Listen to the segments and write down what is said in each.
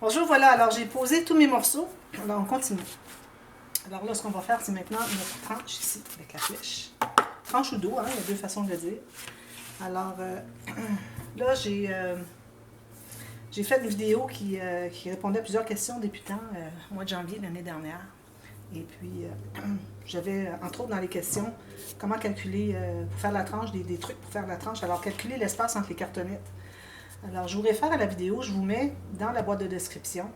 Bonjour, voilà, alors j'ai posé tous mes morceaux. Alors on continue. Alors là, ce qu'on va faire, c'est maintenant notre tranche ici, avec la flèche. Tranche ou dos, hein, il y a deux façons de le dire. Alors là, j'ai fait une vidéo qui répondait à plusieurs questions débutants au mois de janvier de l'année dernière. Et puis, j'avais, entre autres, dans les questions, comment calculer, pour faire la tranche, des trucs pour faire la tranche. Alors, calculer l'espace entre les cartonnettes. Alors, je vous réfère à la vidéo, je vous mets dans la boîte de description.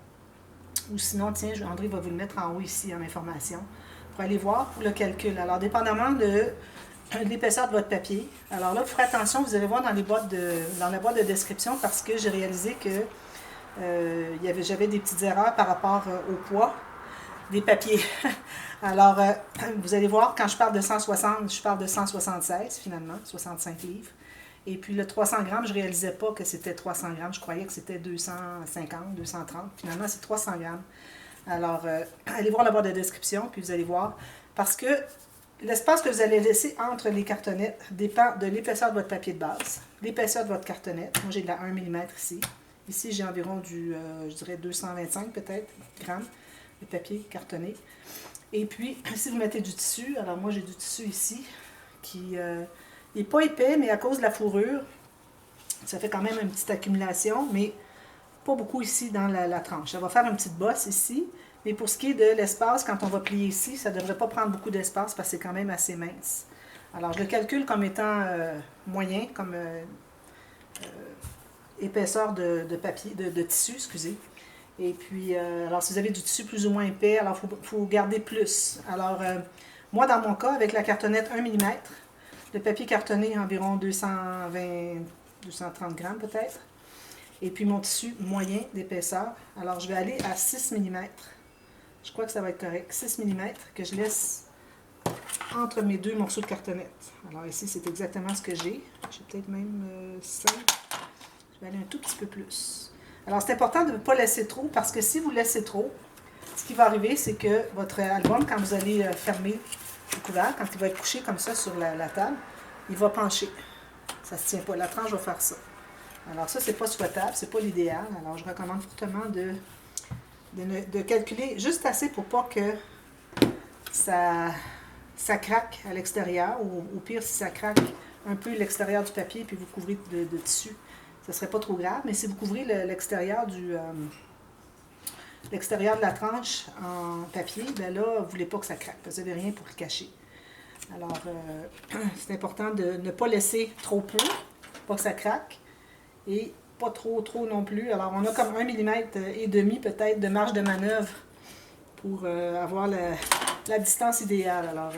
Ou sinon, tiens, André va vous le mettre en haut ici, en information, pour aller voir pour le calcul. Alors, dépendamment de l'épaisseur de votre papier. Alors là, vous ferez attention, vous allez voir dans la boîte de description parce que j'ai réalisé que j'avais des petites erreurs par rapport au poids des papiers. Alors, vous allez voir, quand je parle de 160, je parle de 176 finalement, 65 livres. Et puis le 300 grammes, je ne réalisais pas que c'était 300 grammes. Je croyais que c'était 250, 230. Finalement, c'est 300 grammes. Alors, allez voir la barre de description, puis vous allez voir. Parce que l'espace que vous allez laisser entre les cartonnettes dépend de l'épaisseur de votre papier de base, l'épaisseur de votre cartonnette. Moi, j'ai de la 1 mm ici. Ici, j'ai environ je dirais 225 peut-être grammes de papier cartonné. Et puis, si vous mettez du tissu, alors moi, j'ai du tissu ici qui n'est pas épais, mais à cause de la fourrure, ça fait quand même une petite accumulation, mais pas beaucoup ici dans la tranche. Ça va faire une petite bosse ici, mais pour ce qui est de l'espace, quand on va plier ici, ça ne devrait pas prendre beaucoup d'espace parce que c'est quand même assez mince. Alors, je le calcule comme étant moyen, comme épaisseur de papier, de tissu, excusez. Et puis, alors si vous avez du tissu plus ou moins épais, alors il faut garder plus. Alors, moi, dans mon cas, avec la cartonnette 1 mm, le papier cartonné environ 220, 230 grammes peut-être. Et puis mon tissu moyen d'épaisseur. Alors, je vais aller à 6 mm. Je crois que ça va être correct. 6 mm que je laisse entre mes deux morceaux de cartonnette. Alors ici, c'est exactement ce que j'ai. J'ai peut-être même 5. Je vais aller un tout petit peu plus. Alors, c'est important de ne pas laisser trop, parce que si vous laissez trop, ce qui va arriver, c'est que votre album, quand vous allez fermer le couvert, quand il va être couché comme ça sur la table, il va pencher. Ça ne se tient pas. La tranche va faire ça. Alors, ça, c'est pas souhaitable, c'est pas l'idéal. Alors, je recommande fortement de calculer juste assez pour pas que ça craque à l'extérieur, ou au pire, si ça craque un peu l'extérieur du papier, puis vous couvrez de tissu. Ce ne serait pas trop grave, mais si vous couvrez l'extérieur de la tranche en papier, bien là, vous ne voulez pas que ça craque, parce que vous n'avez rien pour le cacher. Alors, c'est important de ne pas laisser trop peu, pas que ça craque, et pas trop non plus. Alors, on a comme 1 mm et demi peut-être de marge de manœuvre pour avoir la distance idéale. Alors,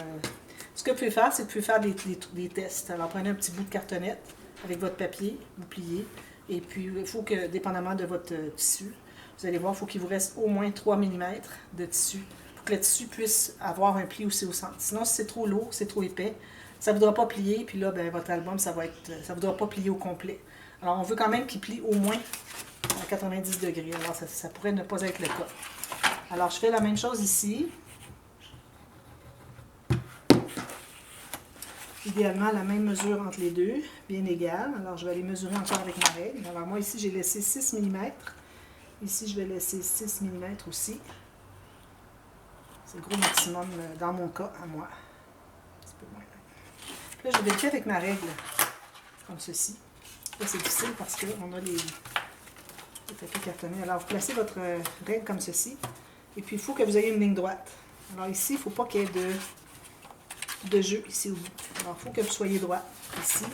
ce que vous pouvez faire, c'est que vous pouvez faire des tests. Alors, prenez un petit bout de cartonnette avec votre papier, vous pliez, et puis il faut que, dépendamment de votre tissu, vous allez voir, il faut qu'il vous reste au moins 3 mm de tissu, pour que le tissu puisse avoir un pli aussi au centre. Sinon, si c'est trop lourd, c'est trop épais, ça ne voudra pas plier, puis là, ben, votre album, ça ne voudra pas plier au complet. Alors, on veut quand même qu'il plie au moins à 90 degrés, alors ça pourrait ne pas être le cas. Alors, je fais la même chose ici. Idéalement, la même mesure entre les deux, bien égale. Alors, je vais aller mesurer encore avec ma règle. Alors, moi, ici, j'ai laissé 6 mm. Ici, je vais laisser 6 mm aussi. C'est le gros maximum dans mon cas, à moi. Un petit peu moins. Puis là, je vais vérifier avec ma règle, comme ceci. Là, c'est difficile parce qu'on a les papiers cartonnés. Alors, vous placez votre règle comme ceci. Et puis, il faut que vous ayez une ligne droite. Alors, ici, il ne faut pas qu'il y ait de jeu ici au bout. Alors, il faut que vous soyez droit ici.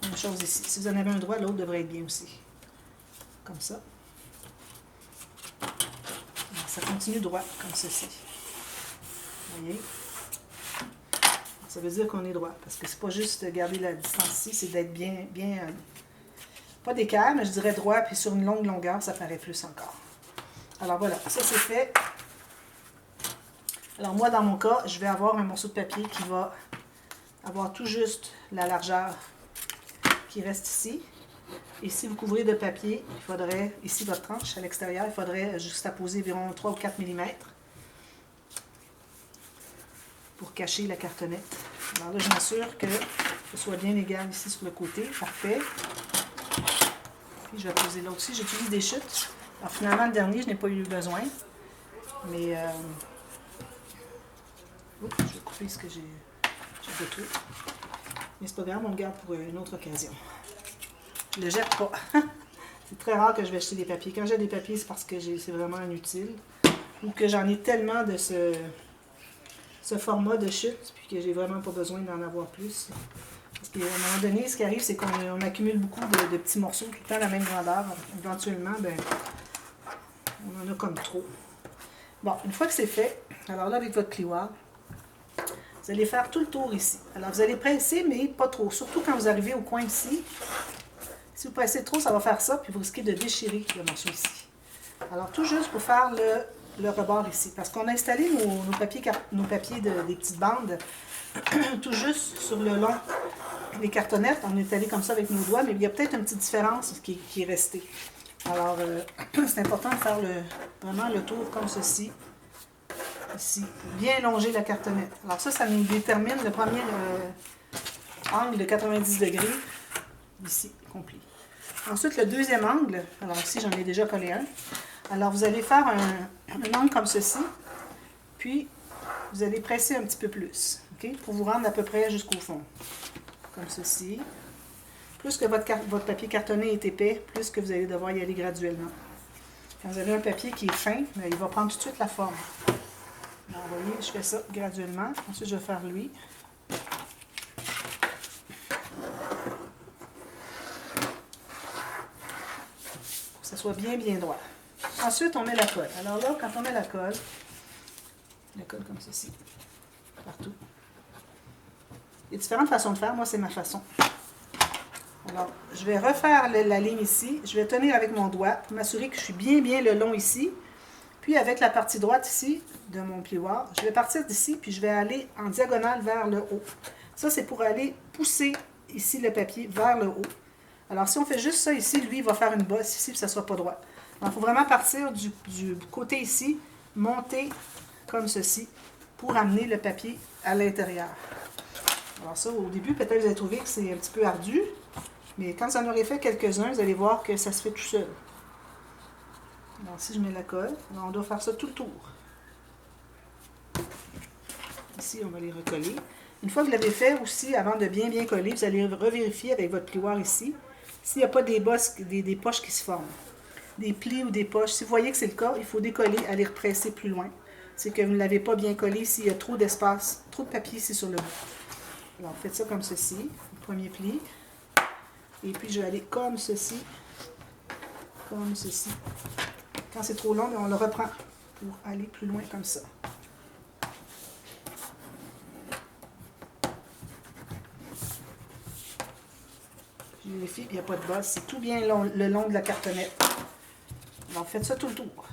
Même chose ici. Si vous en avez un droit, l'autre devrait être bien aussi. Comme ça. Alors, ça continue droit, comme ceci. Vous voyez? Ça veut dire qu'on est droit. Parce que c'est pas juste garder la distance ici, c'est d'être bien pas d'écart, mais je dirais droit, puis sur une longue longueur, ça paraît plus encore. Alors voilà, ça c'est fait. Alors moi, dans mon cas, je vais avoir un morceau de papier qui va avoir tout juste la largeur qui reste ici. Et si vous couvrez de papier, il faudrait, ici votre tranche à l'extérieur, il faudrait juxtaposer environ 3 ou 4 mm pour cacher la cartonnette. Alors là, je m'assure que ce soit bien égal ici sur le côté. Parfait. Puis je vais poser l'autre aussi. J'utilise des chutes Alors finalement, le dernier, je n'ai pas eu besoin. Mais, oups, je vais couper ce que j'ai détruit. Mais c'est pas grave, on le garde pour une autre occasion. Je le jette pas. C'est très rare que je vais acheter des papiers. Quand j'ai des papiers, c'est parce que c'est vraiment inutile. Ou que j'en ai tellement de ce format de chute, puis que j'ai vraiment pas besoin d'en avoir plus. Parce qu'à un moment donné, ce qui arrive, c'est qu'on accumule beaucoup de petits morceaux tout le temps à la même grandeur. Éventuellement, ben, on en a comme trop. Bon, une fois que c'est fait, alors là, avec votre plioir, vous allez faire tout le tour ici. Alors, vous allez presser, mais pas trop. Surtout quand vous arrivez au coin ici. Si vous pressez trop, ça va faire ça, puis vous risquez de déchirer le morceau ici. Alors, tout juste pour faire le rebord ici. Parce qu'on a installé nos papiers des petites bandes tout juste sur le long des cartonnettes. On est allé comme ça avec nos doigts, mais il y a peut-être une petite différence qui est restée. Alors, c'est important de faire vraiment le tour comme ceci. Ici, bien longer la cartonnette. Alors ça nous détermine le premier angle de 90 degrés, ici, complet. Ensuite, le deuxième angle, alors ici, j'en ai déjà collé un. Alors, vous allez faire un angle comme ceci, puis vous allez presser un petit peu plus, ok, pour vous rendre à peu près jusqu'au fond, comme ceci. Plus que votre papier cartonné est épais, plus que vous allez devoir y aller graduellement. Quand vous avez un papier qui est fin, bien, il va prendre tout de suite la forme. Alors, vous voyez, je fais ça graduellement. Ensuite, je vais faire lui. Pour que ça soit bien, bien droit. Ensuite, on met la colle. Alors là, quand on met la colle comme ceci, partout. Il y a différentes façons de faire. Moi, c'est ma façon. Alors, je vais refaire la ligne ici. Je vais tenir avec mon doigt pour m'assurer que je suis bien, bien le long ici. Puis, avec la partie droite ici de mon plioir, je vais partir d'ici, puis je vais aller en diagonale vers le haut. Ça, c'est pour aller pousser ici le papier vers le haut. Alors, si on fait juste ça ici, lui, il va faire une bosse ici, puis ça ne sera pas droit. Donc, il faut vraiment partir du côté ici, monter comme ceci, pour amener le papier à l'intérieur. Alors ça, au début, peut-être vous allez trouver que c'est un petit peu ardu, mais quand vous en aurez fait quelques-uns, vous allez voir que ça se fait tout seul. Alors, si je mets la colle, on doit faire ça tout le tour. Ici, on va les recoller. Une fois que vous l'avez fait aussi, avant de bien bien coller, vous allez revérifier avec votre plioir ici s'il n'y a pas des poches qui se forment. Des plis ou des poches. Si vous voyez que c'est le cas, il faut décoller, aller represser plus loin. C'est que vous ne l'avez pas bien collé s'il y a trop d'espace, trop de papier ici sur le bout. Alors, faites ça comme ceci, le premier pli. Et puis, je vais aller comme ceci. Comme ceci. Quand c'est trop long, on le reprend pour aller plus loin comme ça. Je vérifie, il n'y a pas de bosse. C'est tout bien le long de la cartonnette. Alors, faites ça tout le tour.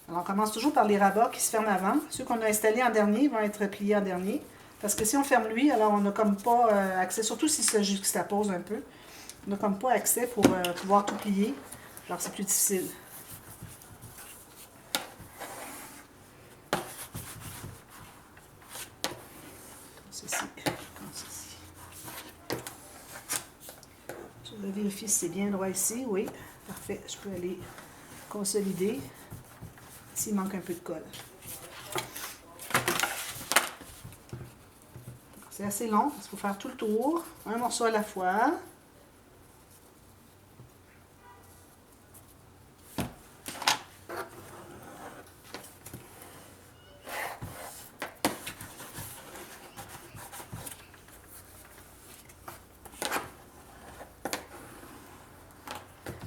Alors, on commence toujours par les rabats qui se ferment avant. Ceux qu'on a installés en dernier vont être pliés en dernier. Parce que si on ferme lui, alors on n'a comme pas accès, surtout si ça juxtapose un peu, on n'a comme pas accès pour pouvoir tout plier. Alors, c'est plus difficile. Comme ceci. Comme ceci. Je vais vérifier si c'est bien droit ici. Oui, parfait. Je peux aller consolider s'il manque un peu de colle. C'est assez long, parce qu'il faut faire tout le tour, un morceau à la fois.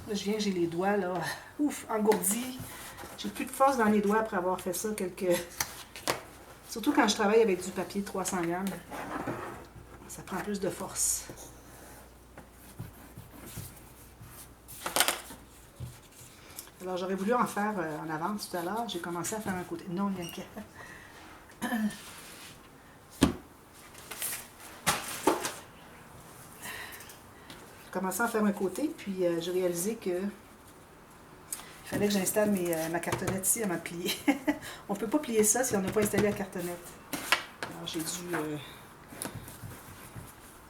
Là, je viens, j'ai les doigts, là, ouf, engourdis. J'ai plus de force dans les doigts après avoir fait ça Surtout quand je travaille avec du papier 300 grammes. Ça prend plus de force. Alors, j'aurais voulu en faire en avance tout à l'heure. J'ai commencé à faire un côté. Non, il y a qu'à. J'ai commencé à faire un côté, puis j'ai réalisé que il fallait que j'installe ma cartonnette ici avant de plier. On ne peut pas plier ça si on n'a pas installé la cartonnette. Alors, j'ai dû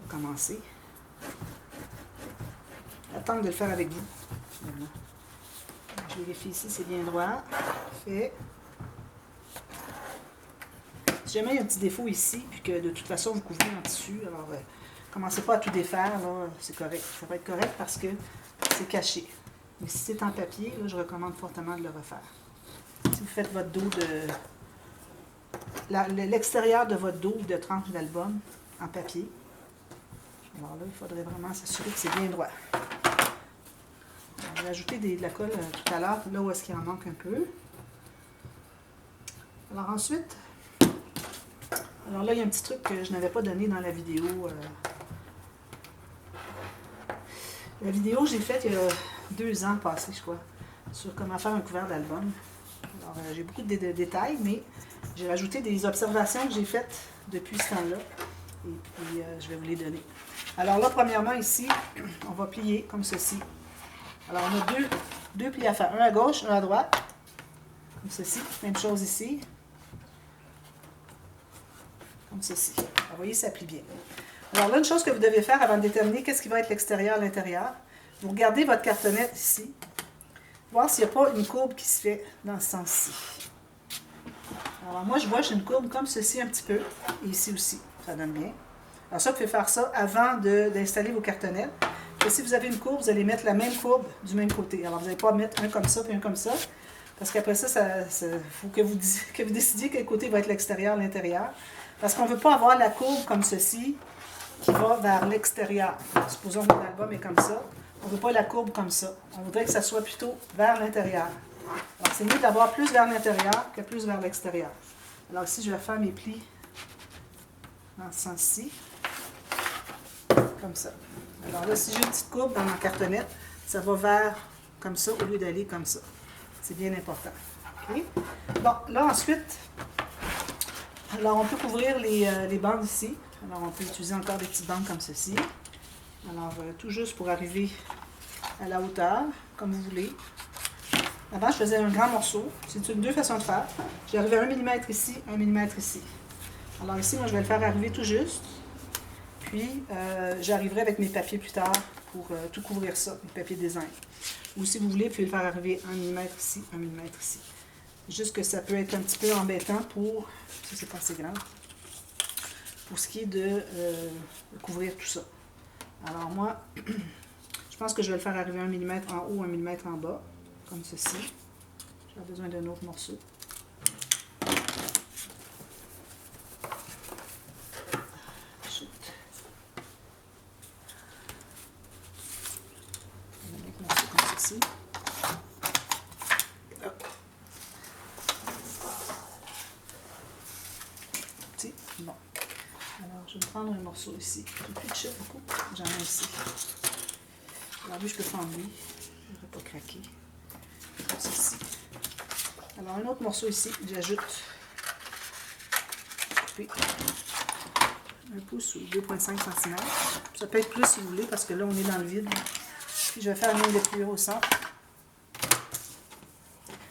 commencer. Attendre de le faire avec vous. Voilà. vérifie ici, c'est bien droit. Parfait. Si jamais il y a un petit défaut ici, puis que de toute façon vous couvrez en tissu, alors commencez pas à tout défaire, là, c'est correct. Ça va être correct parce que c'est caché. Mais si c'est en papier, là, je recommande fortement de le refaire. Si vous faites votre dos de... l'extérieur de votre dos de tranche d'album en papier, alors là, il faudrait vraiment s'assurer que c'est bien droit. On va ajouter de la colle tout à l'heure, là où est-ce qu'il en manque un peu. Alors ensuite, alors là, il y a un petit truc que je n'avais pas donné dans la vidéo. La vidéo que j'ai faite il y a 2 ans passés, je crois, sur comment faire un couvert d'album. Alors, j'ai beaucoup de détails, mais j'ai rajouté des observations que j'ai faites depuis ce temps-là. Et puis, je vais vous les donner. Alors là, premièrement, ici, on va plier comme ceci. Alors, on a deux plis à faire. Un à gauche, un à droite. Comme ceci. Même chose ici. Comme ceci. Alors, vous voyez, ça plie bien. Alors là, une chose que vous devez faire avant de déterminer qu'est-ce qui va être l'extérieur et l'intérieur, vous regardez votre cartonnette ici, voir s'il n'y a pas une courbe qui se fait dans ce sens-ci. Alors moi, je vois j'ai une courbe comme ceci un petit peu, et ici aussi, ça donne bien. Alors ça, vous pouvez faire ça avant d'installer vos cartonnettes. Et si vous avez une courbe, vous allez mettre la même courbe du même côté. Alors vous n'allez pas mettre un comme ça puis un comme ça, parce qu'après ça, il faut que vous décidiez quel côté va être l'extérieur, l'intérieur. Parce qu'on ne veut pas avoir la courbe comme ceci, qui va vers l'extérieur. Supposons que mon album est comme ça. On ne veut pas la courbe comme ça. On voudrait que ça soit plutôt vers l'intérieur. Alors, c'est mieux d'avoir plus vers l'intérieur que plus vers l'extérieur. Alors ici, je vais faire mes plis dans ce sens-ci. Comme ça. Alors là, si j'ai une petite courbe dans ma cartonnette, ça va vers comme ça au lieu d'aller comme ça. C'est bien important. Okay? Bon, là ensuite, alors on peut couvrir les bandes ici. Alors, on peut utiliser encore des petites bandes comme ceci. Alors, tout juste pour arriver à la hauteur, comme vous voulez. Avant, je faisais un grand morceau. C'est deux façons de faire. J'ai arrivé à 1 mm ici, 1 mm ici. Alors ici, moi, je vais le faire arriver tout juste. Puis, j'arriverai avec mes papiers plus tard pour tout couvrir ça, mes papiers design. Ou si vous voulez, vous pouvez le faire arriver 1 mm ici, 1 mm ici. Juste que ça peut être un petit peu embêtant pour... Ça, c'est pas assez grand. Pour ce qui est de couvrir tout ça. Alors moi, je pense que je vais le faire arriver 1 mm en haut, 1 mm en bas, comme ceci. J'ai besoin d'un autre morceau. Chut. Un autre morceau comme ceci. Bon. Alors, je vais prendre un morceau ici. J'ai plus de chef beaucoup. J'en ai ici. Alors, lui, je peux prendre lui. Je ne vais pas craquer. Comme ceci. Alors, un autre morceau ici. J'ajoute un pouce ou 2,5 cm. Ça peut être plus si vous voulez, parce que là, on est dans le vide. Puis, je vais faire une ligne de pliure au centre.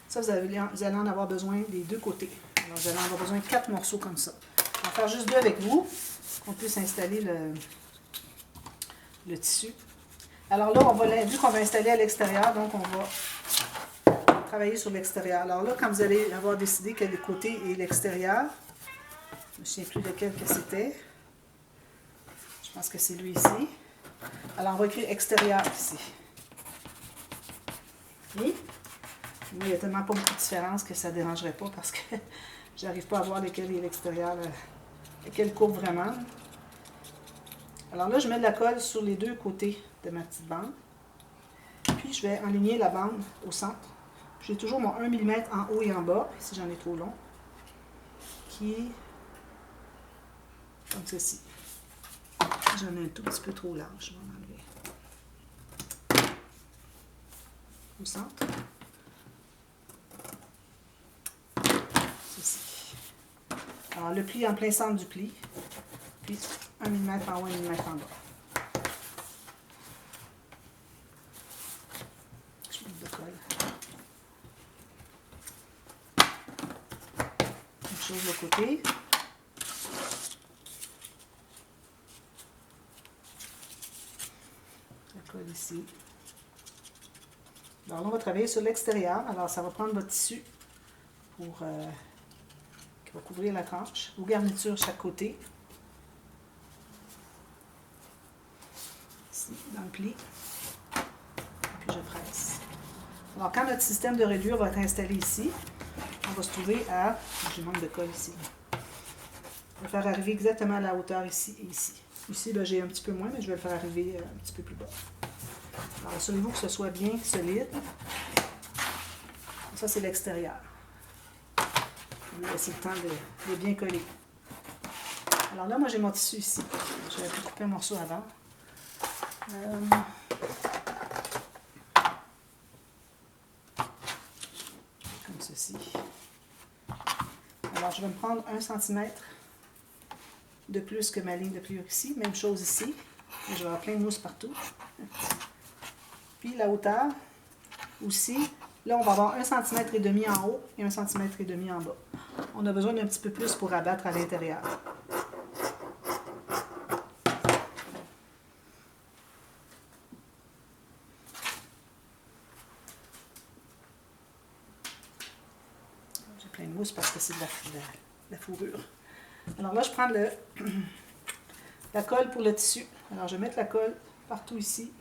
Ça, vous allez en avoir besoin des deux côtés. Alors, vous allez en avoir besoin de 4 morceaux comme ça. On va faire juste 2 avec vous, qu'on puisse installer le tissu. Alors là, vu qu'on va installer à l'extérieur, donc on va travailler sur l'extérieur. Alors là, quand vous allez avoir décidé quel côté est l'extérieur, je ne me souviens plus lequel que c'était. Je pense que c'est lui ici. Alors, on va écrire extérieur ici. Et il n'y a tellement pas beaucoup de différence que ça ne dérangerait pas parce que j'arrive pas à voir lequel est l'extérieur, lequel courbe vraiment. Alors là, je mets de la colle sur les deux côtés de ma petite bande. Puis, je vais enligner la bande au centre. J'ai toujours mon 1 mm en haut et en bas, si j'en ai trop long, qui est comme ceci. J'en ai un tout petit peu trop large, je vais en enlever. Au centre. Ceci. Alors, le pli en plein centre du pli, puis 1 mm en haut, 1 mm en bas. Je mets de colle. Même chose de l'autre côté. La colle ici. Alors là, on va travailler sur l'extérieur. Alors, ça va prendre votre tissu pour, qui va couvrir la tranche. Vos garnitures chaque côté. Ici, dans le pli. Puis je presse. Alors, quand notre système de reliure va être installé ici, on va se trouver à... J'ai manque de colle ici. Je vais faire arriver exactement à la hauteur ici et ici. Ici, j'ai un petit peu moins, mais je vais le faire arriver un petit peu plus bas. Alors, assurez-vous que ce soit bien solide. Ça, c'est l'extérieur. Je vais laisser le temps de bien coller. Alors là, moi, j'ai mon tissu ici. J'avais pu couper un morceau avant. Comme ceci. Alors, je vais me prendre 1 cm de plus que ma ligne de pliure ici. Même chose ici. Je vais avoir plein de mousse partout. Puis la hauteur aussi. Là, on va avoir 1,5 cm en haut et 1,5 cm en bas. On a besoin d'un petit peu plus pour abattre à l'intérieur. J'ai plein de mousse parce que c'est de la fourrure. Alors là, je prends la colle pour le tissu. Alors, je vais mettre la colle partout ici,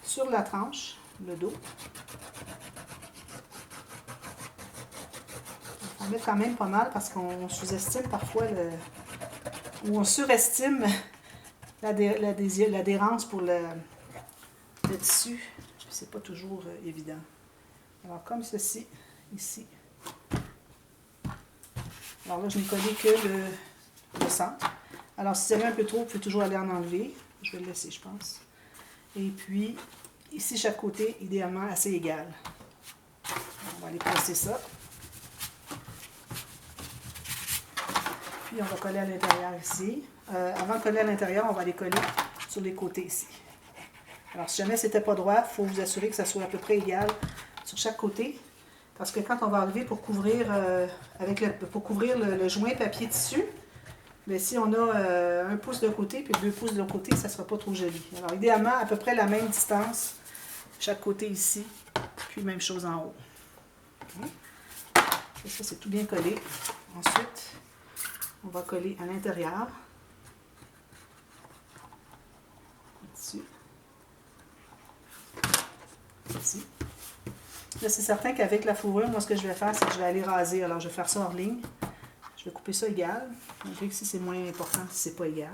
sur la tranche, le dos. On va mettre quand même pas mal parce qu'on sous-estime parfois ou on surestime l'adhérence pour le tissu. C'est pas toujours évident. Alors, comme ceci, ici. Alors là, je n'ai collé que le centre. Alors, si c'est un peu trop, vous pouvez toujours aller en enlever. Je vais le laisser, je pense. Et puis, ici, chaque côté, idéalement, assez égal. On va aller placer ça. Puis, on va coller à l'intérieur ici. Avant de coller à l'intérieur, on va les coller sur les côtés ici. Alors, si jamais ce n'était pas droit, il faut vous assurer que ça soit à peu près égal sur chaque côté. Parce que quand on va enlever pour couvrir, le joint papier-tissu, mais si on a 1 pouce de côté puis 2 pouces de l'autre côté, ça ne sera pas trop joli. Alors, idéalement, à peu près la même distance, chaque côté ici, puis même chose en haut. Okay. Ça, c'est tout bien collé. Ensuite, on va coller à l'intérieur. Ici. Ici. Là, c'est certain qu'avec la fourrure, moi, ce que je vais faire, c'est que je vais aller raser. Alors, je vais faire ça hors ligne. Je vais couper ça égal. On dirait que ici, c'est moins important si c'est pas égal.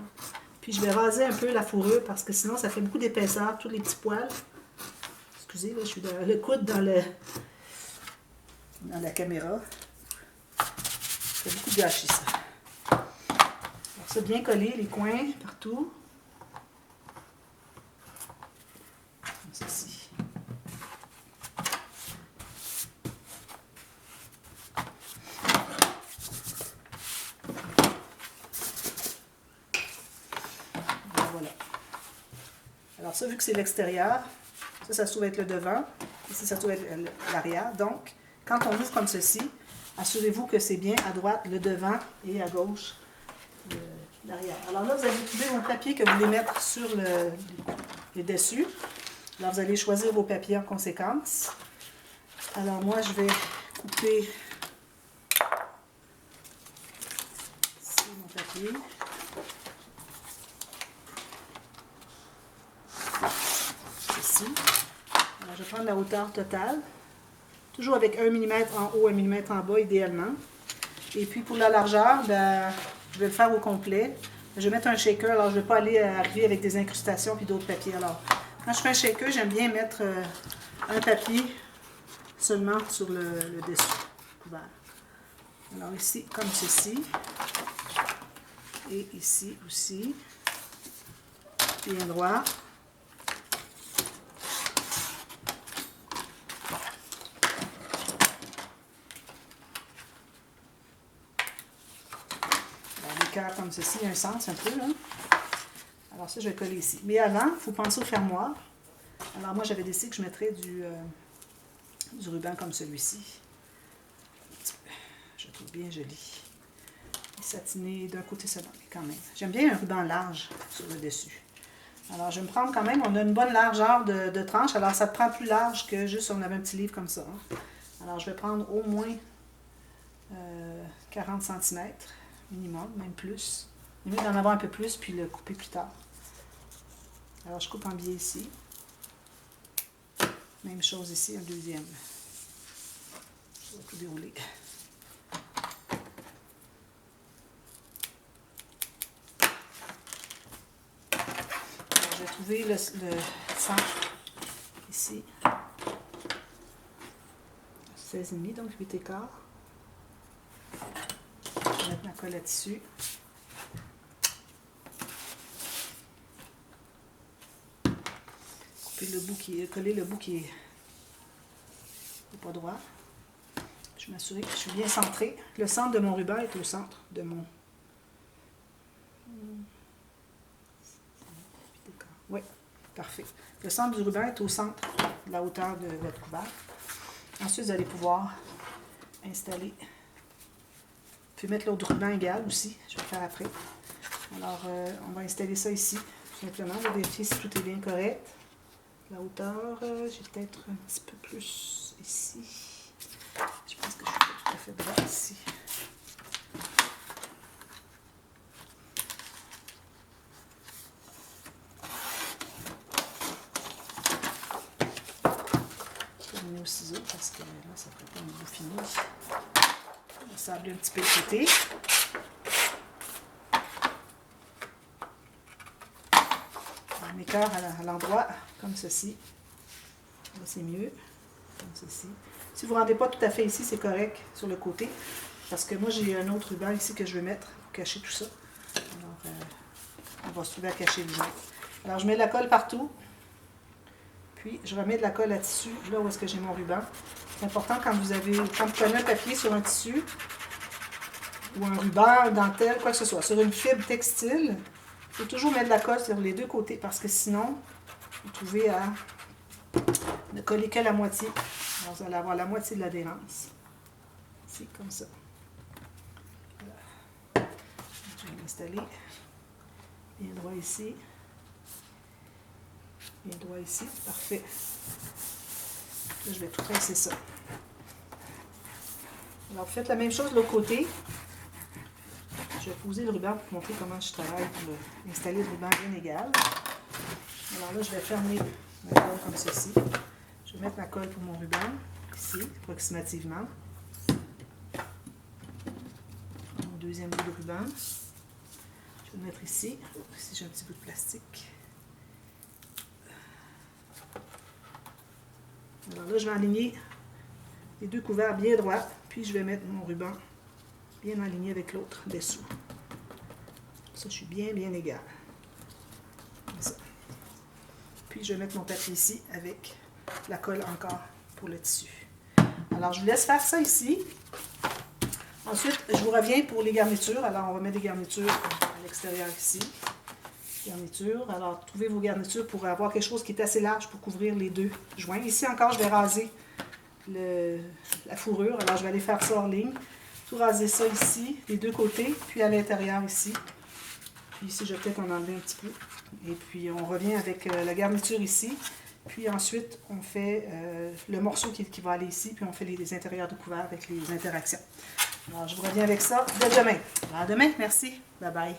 Puis, je vais raser un peu la fourrure parce que sinon, ça fait beaucoup d'épaisseur, tous les petits poils. Excusez, là, je suis dans le coude dans la caméra. Ça fait beaucoup de gâchis, ça. Alors, ça, bien collé, les coins, partout. Comme ceci. Voilà. Alors ça, vu que c'est l'extérieur, ça se trouve être le devant. Ici, ça se trouve être l'arrière. Donc, quand on ouvre comme ceci, assurez-vous que c'est bien à droite le devant et à gauche l'arrière. Alors là, vous allez trouver vos papiers que vous voulez mettre sur les dessus. Alors, vous allez choisir vos papiers en conséquence. Alors, moi, je vais couper ici mon papier. Ici. Alors, je vais prendre la hauteur totale. Toujours avec 1 mm en haut, 1 mm en bas, idéalement. Et puis, pour la largeur, je vais le faire au complet. Je vais mettre un shaker. Alors, je ne vais pas arriver avec des incrustations puis d'autres papiers. Alors, quand je fais un shaker, j'aime bien mettre un papier seulement sur le dessus couvert. Alors, ici, comme ceci. Et ici aussi. Bien droit. Comme ceci, un sens un peu. Là. Alors ça, je vais coller ici. Mais avant, il faut penser au fermoir. Alors moi, j'avais décidé que je mettrais du ruban comme celui-ci. Je le trouve bien joli. Et satiné d'un côté seulement, mais quand même. J'aime bien un ruban large sur le dessus. Alors, je vais me prendre quand même, on a une bonne largeur de tranche, alors ça te prend plus large que juste si on avait un petit livre comme ça. Hein. Alors, je vais prendre au moins 40 cm minimum, même plus. Il est mieux d'en avoir un peu plus, puis le couper plus tard. Alors, je coupe en biais ici. Même chose ici, un deuxième. Je vais tout dérouler. Alors, je vais trouver le centre ici. 16,5, donc 8 écarts. Je vais mettre ma colle là-dessus. Le bout coller le bout qui est pas droit. Je m'assure que je suis bien centrée. Le centre de mon ruban est au centre de mon... Oui, parfait. Le centre du ruban est au centre de la hauteur de votre couvert. Ensuite, vous allez pouvoir installer. Vous pouvez mettre l'autre ruban égal aussi. Je vais le faire après. Alors, on va installer ça ici. Tout simplement, on va vérifier si tout est bien correct. La hauteur, j'ai peut-être un petit peu plus ici. Je pense que je suis pas tout à fait droit ici. Je vais donner au ciseau parce que là, ça ne fait pas un bout fini. On va sabler un petit peu le côté. Un écart à l'endroit, comme ceci. Là, c'est mieux. Comme ceci. Si vous ne rendez pas tout à fait ici, c'est correct sur le côté. Parce que moi, j'ai un autre ruban ici que je vais mettre pour cacher tout ça. Alors, on va se trouver à cacher lui-même. Alors, je mets de la colle partout. Puis, je remets de la colle à tissu, là où est-ce que j'ai mon ruban. C'est important quand vous collez un papier sur un tissu, ou un ruban, dentelle, quoi que ce soit, sur une fibre textile, il faut toujours mettre de la colle sur les deux côtés, parce que sinon, vous trouvez à ne coller que la moitié. Alors, vous allez avoir la moitié de l'adhérence. Ici, comme ça. Voilà. Je vais l'installer. Bien droit ici. Bien droit ici. Parfait. Là, je vais tout presser ça. Alors, faites la même chose de l'autre côté. Je vais poser le ruban pour vous montrer comment je travaille pour installer le ruban bien égal. Alors là, je vais fermer ma colle comme ceci. Je vais mettre ma colle pour mon ruban, ici, approximativement. Mon deuxième bout de ruban. Je vais le mettre ici. Ici, j'ai un petit bout de plastique. Alors là, je vais aligner les deux couverts bien droits, puis je vais mettre mon ruban bien aligné avec l'autre dessous. Ça, je suis bien égal. Comme ça. Puis, je vais mettre mon papier ici avec la colle encore pour le tissu. Alors, je vous laisse faire ça ici. Ensuite, je vous reviens pour les garnitures. Alors, on va mettre des garnitures à l'extérieur ici. Garniture. Alors, trouvez vos garnitures pour avoir quelque chose qui est assez large pour couvrir les deux joints. Ici encore, je vais raser la fourrure. Alors, je vais aller faire ça hors ligne. Tout raser ça ici, les deux côtés, puis à l'intérieur ici. Puis ici, je vais peut-être en enlever un petit peu. Et puis, on revient avec la garniture ici. Puis ensuite, on fait le morceau qui va aller ici, puis on fait les intérieurs de couvert avec les interactions. Alors, je vous reviens avec ça dès demain. Alors, à demain, merci. Bye bye.